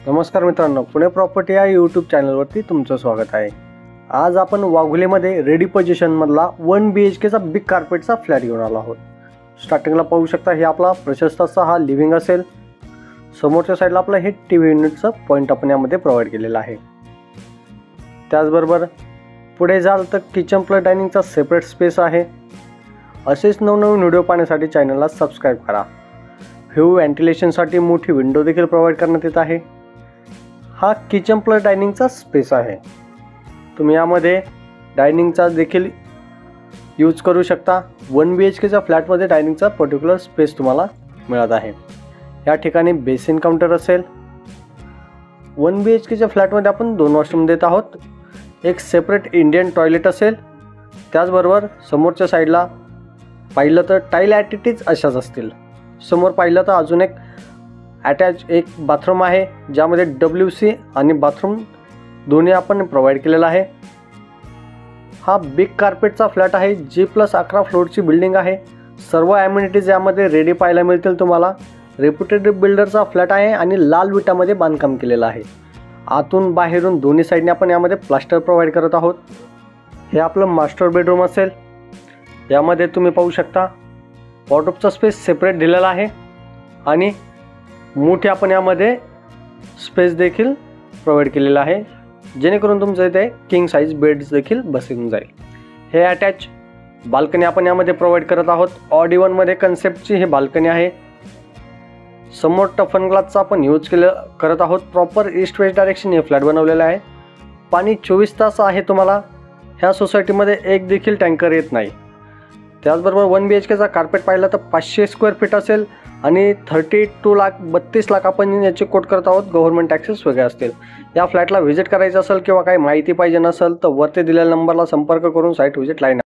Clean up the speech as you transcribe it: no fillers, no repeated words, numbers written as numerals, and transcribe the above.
नमस्कार मित्रांनो, पुणे प्रॉपर्टी या यूट्यूब चॅनलवरती तुमचं स्वागत आहे। आज आपण वाघोलीमध्ये रेडी पोझिशनमधला 1 BHKचा बिग कार्पेटचा फ्लॅट घेऊन आलो आहोत। स्टार्टिंगला पाहू शकता हे आपला प्रशस्त असा हा लिव्हिंग असेल। समोरच्या साईडला आपलं हे टीव्ही युनिटचं पॉईंट आपण यामध्ये प्रोव्हाइड केलेलं आहे। त्याचबरोबर पुढे जाल तर किचन प्लस डायनिंगचा सेपरेट स्पेस आहे। असेच नवनवीन व्हिडिओ पाहण्यासाठी चॅनलला सबस्क्राइब करा। व्ह्यू व्हेंटिलेशनसाठी मोठी विंडो देखील प्रोव्हाइड करण्यात येत आहे। हा किचन प्लस डायनिंगचा स्पेस आहे। तुम्ही यामध्ये डायनिंगचा देखील यूज करू शकता। 1 BHKच्या फ्लॅटमध्ये डायनिंगचा पर्टिक्युलर स्पेस तुम्हाला मिळत आहे। या ठिकाणी बेसिन काउंटर असेल। 1 BHKच्या फ्लॅटमध्ये आपण 2 वॉशरूम देत आहोत। एक सेपरेट इंडियन टॉयलेट असेल। त्याचबरोबर समोरच्या साईडला पाहिलं तर टाईल ॲटिटीज अशाच असतील। समोर पाहिलं तर अजून एक अटॅच एक बाथरूम आहे, ज्यामध्ये WC आणि बाथरूम दोन्ही आपण प्रोव्हाइड केलेला आहे। हा बिग कार्पेटचा फ्लॅट आहे। G+11 फ्लोअरची बिल्डिंग आहे। सर्व ॲम्युनिटीज यामध्ये रेडी पाहायला मिळतील तुम्हाला। रेप्युटेड बिल्डरचा फ्लॅट आहे आणि लाल विटामध्ये बांधकाम केलेलं आहे। आतून बाहेरून दोन्ही साईडने आपण यामध्ये प्लास्टर प्रोव्हाइड करत आहोत। हे आपलं मास्टर बेडरूम असेल। यामध्ये तुम्ही पाहू शकता वॉर्डरोबचा स्पेस सेपरेट दिलेला आहे आणि मोठे आपण यामध्ये स्पेस देखील प्रोव्हाइड केलेला आहे, जेणेकरून तुमचं इथे किंग साइज बेड्स देखील बसून जाईल। हे अटॅच बाल्कनी आपण यामध्ये प्रोव्हाइड करत आहोत। ऑड इव्हनमध्ये कन्सेप्टची ही बाल्कनी आहे। समोर टफन ग्लासचा आपण यूज करत आहोत। प्रॉपर ईस्ट वेस्ट डायरेक्शन हे फ्लॅट बनवलेला आहे। पाणी 24 तास आहे। तुम्हाला ह्या सोसायटीमध्ये एक देखील टँकर येत नाही। त्याचबरोबर 1 BHKचा कार्पेट पाहिलं तर 500 स्क्वेअर फीट असेल आणि 32 लाख 32 लाख आपण याची कोट करत आहोत। गव्हर्नमेंट टॅक्सेस वेगळे असतील। या फ्लॅटला व्हिजिट करायचं असेल किंवा काही माहिती पाहिजे नसेल तर वरती दिलेल्या नंबरला संपर्क करून साईट व्हिजिट लाईन